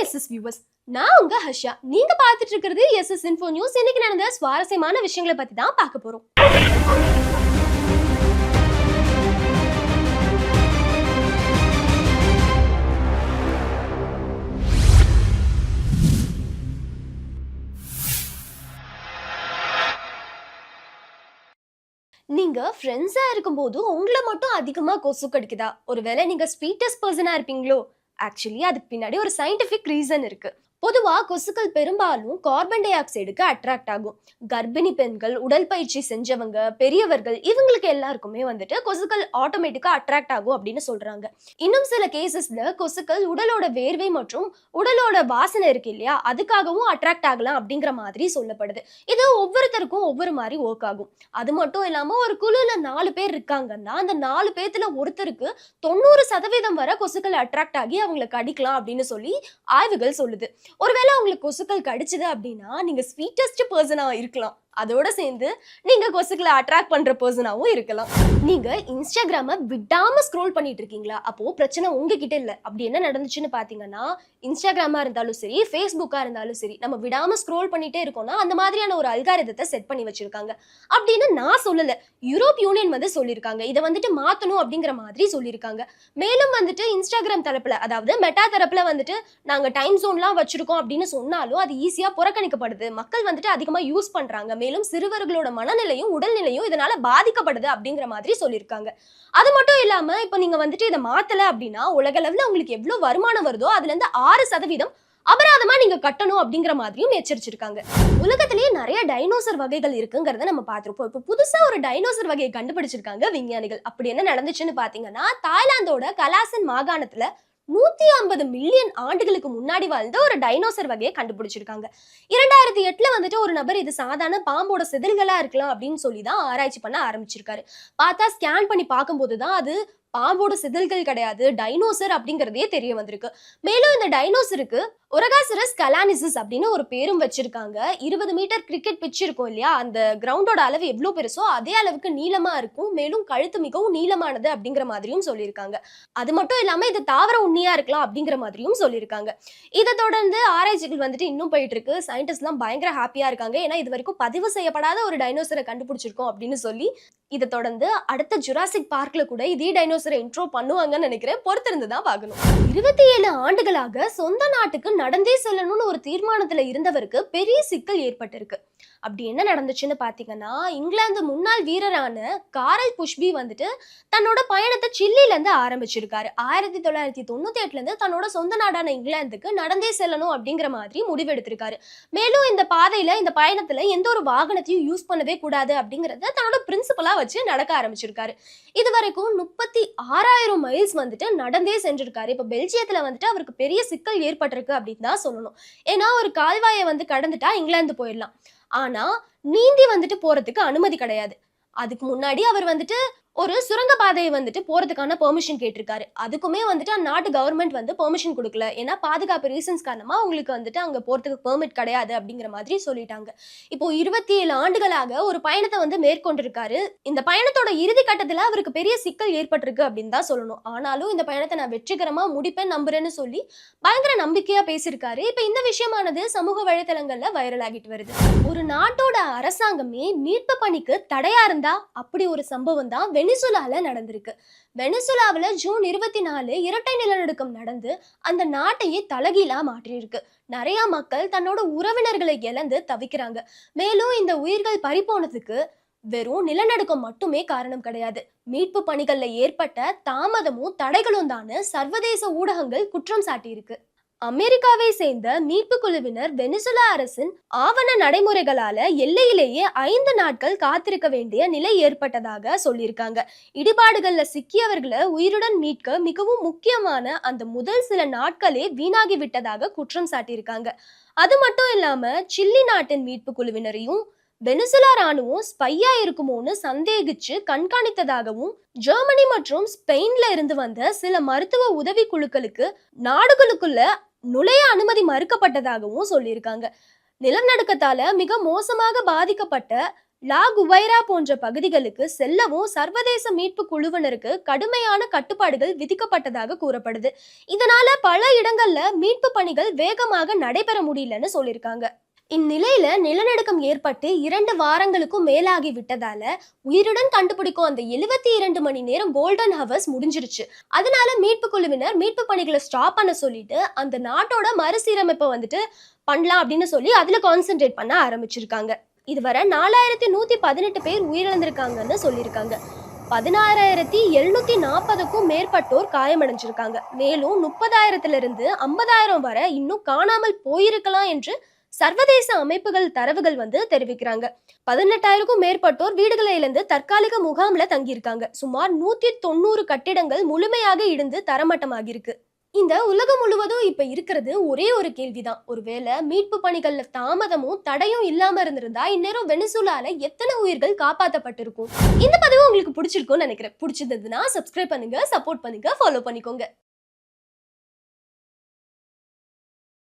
SS viewers, நான் உங்க ஹர்ஷா. நீங்க பார்த்துட்டு இருக்கிறது எஸ்எஸ் இன்ஃபோ நியூஸ். இன்னைக்கு நடந்த சுவாரஸ்யமான விஷயங்களை பத்தி தான் பார்க்க போறோம். நீங்க ஃப்ரெண்ட்ஸா இருக்கும்போது உங்களை மட்டும் அதிகமா கொசு கடிக்குதா? ஒருவேளை நீங்க ஸ்வீட்டஸ்ட் பர்சனா இருப்பீங்களோ? ஆக்சுவலி அதுக்கு பின்னாடி ஒரு சயின்டிபிக் ரீசன் இருக்கு. பொதுவா கொசுக்கள் பெரும்பாலும் கார்பன் டை ஆக்சைடுக்கு அட்ராக்ட் ஆகும். கர்ப்பிணி பெண்கள், உடற்பயிற்சி செஞ்சவங்க, பெரியவர்கள் இவங்களுக்கு எல்லாருக்குமே வந்துட்டு கொசுக்கள் ஆட்டோமேட்டிக்கா அட்ராக்ட் ஆகும் அப்படின்னு சொல்றாங்க. இன்னும் சில கேசஸ்ல கொசுக்கள் உடலோட வேர்வை மற்றும் உடலோட வாசனை இருக்கு இல்லையா, அதுக்காகவும் அட்ராக்ட் ஆகலாம் அப்படிங்கிற மாதிரி சொல்லப்படுது. இது ஒவ்வொருத்தருக்கும் ஒவ்வொரு மாதிரி ஒர்க் ஆகும். அது மட்டும் இல்லாம ஒரு குழுல 4 பேர் இருக்காங்கன்னா அந்த 4 பேர்த்துல ஒருத்தருக்கு 90% வரை கொசுக்கள் அட்ராக்ட் ஆகி அவங்களை கடிக்கலாம் அப்படின்னு சொல்லி ஆய்வுகள் சொல்லுது. ஒருவேளை உங்களுக்கு கொசுக்கள் கடிச்சது அப்படின்னா நீங்க ஸ்வீட்டஸ்ட் பர்சனா இருக்கலாம். அதோட சேர்ந்து நீங்க கொசுக்களை அட்ராக்ட் பண்ற பர்சனாவும் இருக்கலாம். நீங்க இன்ஸ்டாகிராம விடாம ஸ்க்ரோல் பண்ணிட்டு இருக்கீங்களா? அப்போ பிரச்சனை உங்ககிட்ட இல்ல. அப்படி என்ன நடந்துச்சுன்னு பாத்தீங்கன்னா, இன்ஸ்டாகிராமா இருந்தாலும் சரி, ஃபேஸ்புக்கா இருந்தாலும் சரி, நம்ம விடாம ஸ்க்ரோல் பண்ணிட்டே இருக்கோம்னா அந்த மாதிரியான ஒரு அல்காரிதத்தை செட் பண்ணி வச்சிருக்காங்க அப்படின்னு நான் சொல்லல. யூரோப் யூனியன் வந்து சொல்லியிருக்காங்க. இதை வந்துட்டு மாத்தணும் அப்படிங்கிற மாதிரி சொல்லியிருக்காங்க. மேலும் வந்துட்டு இன்ஸ்டாகிராம் தரப்புல, அதாவது மெட்டா தரப்புல வந்துட்டு நாங்க டைம் ஜோன்லாம் வச்சிருக்கோம் அப்படின்னு சொன்னாலும் அது ஈஸியா புறக்கணிக்கப்படுது. மக்கள் வந்துட்டு அதிகமா யூஸ் பண்றாங்க. மேலும் சிறுவர்களோட மனநிலையும் உடல்நிலையும் இதனால பாதிக்கப்படுது அப்படிங்கிற மாதிரி சொல்லியிருக்காங்க. அது மட்டும் இல்லாம இப்ப நீங்க வந்துட்டு இதை மாத்தல அப்படின்னா உலக அளவுல உங்களுக்கு எவ்வளவு வருமானம் வருதோ அதுல இருந்து 6% அபராதமா நீங்க கட்டணும் அப்படிங்கிற மாதிரியும் எச்சரிச்சிருக்காங்க. உலகத்திலேயே நிறைய டைனோசர் வகைகள் இருக்குங்கிறத நம்ம பார்த்திருப்போம். இப்ப புதுசா ஒரு டைனோசர் வகையை கண்டுபிடிச்சிருக்காங்க விஞ்ஞானிகள். அப்படி என்ன நடந்துச்சுன்னு பாத்தீங்கன்னா, தாய்லாந்தோட கலாசன் மாகாணத்துல 150 மில்லியன் ஆண்டுகளுக்கு முன்னாடி வாழ்ந்த ஒரு டைனோசர் வகையை கண்டுபிடிச்சிருக்காங்க. 2008 வந்துட்டு ஒரு நபர் இது சாதாரண பாம்போட செதில்களா இருக்கலாம் அப்படின்னு சொல்லி தான் ஆராய்ச்சி பண்ண ஆரம்பிச்சிருக்காரு. பார்த்தா ஸ்கேன் பண்ணி பார்க்கும்போதுதான் அது பாம்போட செதில்கள் கிடையாது, டைனோசர் அப்படிங்கிறதே தெரிய வந்திருக்கு. மேலும் இந்த டைனோசருக்கு ஒரகாசரஸ் கலானிசிஸ் அப்படின்னு ஒரு பேரும் வச்சிருக்காங்க. 20 மீட்டர் கிரிக்கெட் பிட்ச் இருக்கும் இல்லையா, அந்த கிரவுண்டோட அளவு எவ்வளவு பெருசோ அதே அளவுக்கு நீளமா இருக்கும். மேலும் கழுத்து மிகவும் நீளமானது அப்படிங்கிற மாதிரியும் சொல்லியிருக்காங்க. அது மட்டும் இல்லாம இது தாவர உண்ணியா இருக்கலாம் அப்படிங்கிற மாதிரியும் சொல்லியிருக்காங்க. இதை தொடர்ந்து ஆராய்ச்சிகள் வந்துட்டு இன்னும் போயிட்டு இருக்கு. சயின்டிஸ்ட் எல்லாம் பயங்கர ஹாப்பியா இருக்காங்க. ஏன்னா இது வரைக்கும் பதிவு செய்யப்படாத ஒரு டைனோசரை கண்டுபிடிச்சிருக்கோம் அப்படின்னு சொல்லி. இதை தொடர்ந்து அடுத்த ஜுராசிக் பார்க்ல கூட இதே டைனோசரை இன்ட்ரோ பண்ணுவாங்கன்னு நினைக்கிறேன். பொறுத்திருந்து தான் பார்க்கணும். 27 ஆண்டுகளாக சொந்த நாட்டுக்கு நடந்தே செல்லணும்னு ஒரு தீர்மானத்துல இருந்தவருக்கு பெரிய சிக்கல் ஏற்பட்டிருக்கு. அப்படி என்ன நடந்துச்சுன்னு பாத்தீங்கன்னா, இங்கிலாந்து முன்னாள் வீரரான காரல் புஷ்பி வந்துட்டு தன்னோட பயணத்தை சில்லில இருந்து ஆரம்பிச்சிருக்காரு. 1998 இருந்து தன்னோட சொந்த நாடான இங்கிலாந்துக்கு நடந்தே செல்லணும் அப்படிங்கிற மாதிரி முடிவெடுத்திருக்காரு. மேலும் இந்த பாதையில, இந்த பயணத்துல எந்த ஒரு வாகனத்தையும் யூஸ் பண்ணவே கூடாது அப்படிங்கறத தன்னோட பிரின்சிபலா வச்சு நடக்க ஆரம்பிச்சிருக்காரு. இது வரைக்கும் 36,000 மைல்ஸ் வந்துட்டு நடந்தே சென்றிருக்காரு. இப்ப பெல்ஜியத்துல வந்துட்டு அவருக்கு பெரிய சிக்கல் ஏற்பட்டிருக்கு அப்படின்னு தான் சொல்லணும். ஏன்னா ஒரு கால்வாயை வந்து கடந்துட்டா இங்கிலாந்து போயிடலாம். ஆனா நீந்தி வந்துட்டு போறதுக்கு அனுமதி கிடையாது. அதுக்கு முன்னாடி அவர் வந்துட்டு ஒரு சுரங்க பாதையை வந்துட்டு போறதுக்கான பெர்மிஷன் கேட்டிருக்காரு. அதுக்குமே வந்துட்டு அந்நாட்டு கவர்மெண்ட் வந்து பெர்மிஷன் கொடுக்கல. ஏன்னா பாதுகாப்பு ரீசன்ஸ் காரணமா உங்களுக்கு வந்துட்டு அங்க போறதுக்கு பெர்மிட் கிடையாது அப்படிங்கிற மாதிரி சொல்லிட்டாங்க. இப்போ 27 ஆண்டுகளாக ஒரு பயணத்தை வந்து மேற்கொண்டிருக்காரு. இந்த பயணத்தோட இறுதி கட்டத்துல அவருக்கு பெரிய சிக்கல் ஏற்பட்டிருக்கு அப்படின்னு தான் சொல்லணும். ஆனாலும் இந்த பயணத்தை நான் வெற்றிகரமா முடிப்பேன் நம்புறேன்னு சொல்லி பயங்கர நம்பிக்கையா பேசியிருக்காரு. இப்ப இந்த விஷயமானது சமூக வலைதளங்கள்ல வைரல் ஆகிட்டு வருது. ஒரு நாட்டோட அரசாங்கமே மீட்பு பணிக்கு தடையா இருந்தா அப்படி ஒரு சம்பவம் தான் வெனிசுலால நடந்திருக்கு. வெனிசுலாவில் ஜூன் 24 இரட்டை நிலநடுக்கம் நடந்து அந்த நாட்டையே தலகீழா மாற்றியிருக்கு. நிறைய மக்கள் தன்னோட உறவினர்களை இழந்து தவிக்கிறாங்க. மேலும் இந்த உயிர்கள் பறிபோனதுக்கு வெறும் நிலநடுக்கம் மட்டுமே காரணம் கிடையாது. மீட்பு பணிகள்ல ஏற்பட்ட தாமதமும் தடைகளும் தான் சர்வதேச ஊடகங்கள் குற்றம் சாட்டியிருக்கு. அமெரிக்காவை சேர்ந்த மீட்பு குழுவினர் வெனிசுலா அரசின் ஆவண நடைமுறைகளால எல்லையிலேயே 5 நாட்கள் காத்திருக்க வேண்டிய நிலை ஏற்பட்டதாக சொல்லியிருக்காங்க. இடிபாடுகள்ல சிக்கியவர்களை உயிருடன் மீட்க மிகவும் முக்கியமான அந்த முதல் சில நாட்களே வீணாகி விட்டதாக குற்றம் சாட்டியிருக்காங்க. அது மட்டும் இல்லாம சில்லி நாட்டின் மீட்பு குழுவினரையும் வெனிசுலா ராணுவம் ஸ்பையா இருக்குமோன்னு சந்தேகிச்சு கண்காணித்ததாகவும், ஜெர்மனி மற்றும் ஸ்பெயின்ல இருந்து வந்த சில மருத்துவ உதவி குழுக்களுக்கு நாடுகளுக்குள்ள நுழைய அனுமதி மறுக்கப்பட்டதாகவும் சொல்லியிருக்காங்க. நிலநடுக்கத்தால மிக மோசமாக பாதிக்கப்பட்ட லா குவைரா போன்ற பகுதிகளுக்கு செல்லவும் சர்வதேச மீட்பு குழுவினருக்கு கடுமையான கட்டுப்பாடுகள் விதிக்கப்பட்டதாக கூறப்படுது. இதனால பல இடங்கள்ல மீட்பு பணிகள் வேகமாக நடைபெற முடியலன்னு சொல்லியிருக்காங்க. இந்நிலையில நிலநடுக்கம் ஏற்பட்டு 2 வாரங்களுக்கும் மேலாகி விட்டதால உயிருடன் கண்டுபிடிக்கும் அந்த 72 மணி நேரம் கோல்டன் ஹவர்ஸ் முடிஞ்சிருச்சு. அதனால மீட்பு குழுவினர் மீட்பு பணிகளை ஸ்டாப் பண்ண சொல்லிட்டு அந்த நாட்டோட மறுசீரமைப்பை பண்ணலாம் அப்படின்னு சொல்லி அதுல கான்சென்ட்ரேட் பண்ண ஆரம்பிச்சிருக்காங்க. இதுவரை 4118 பேர் உயிரிழந்திருக்காங்கன்னு சொல்லியிருக்காங்க. 16,740க்கும் மேற்பட்டோர் காயமடைஞ்சிருக்காங்க. மேலும் 30,000 50,000 வரை இன்னும் காணாமல் போயிருக்கலாம் என்று சர்வதேச அமைப்புகள் தரவுகள் தெரிவிக்கிறாங்க. 18,000க்கும் மேற்பட்டோர் வீடுகளை இழந்து தற்காலிக முகாம்ல தங்கியிருக்காங்க. சுமார் 190 கட்டிடங்கள் முழுமையாக இடிந்து தரமட்டமாகிருக்கு. இந்த உலகம் முழுவதும் இப்ப இருக்கிறது ஒரே ஒரு கேள்விதான். ஒருவேளை மீட்பு பணிகள்ல தாமதமும் தடையும் இல்லாம இருந்திருந்தா இந்நேரம் வெனிசுலால எத்தனை உயிர்கள் காப்பாற்றப்பட்டிருக்கும். இந்த பதிவு உங்களுக்கு பிடிச்சிருக்கும்னு நினைக்கிறேன். பிடிச்சிருந்ததுன்னா சப்ஸ்கிரைப் பண்ணுங்க, சப்போர்ட் பண்ணுங்க, ஃபாலோ பண்ணிக்கோங்க.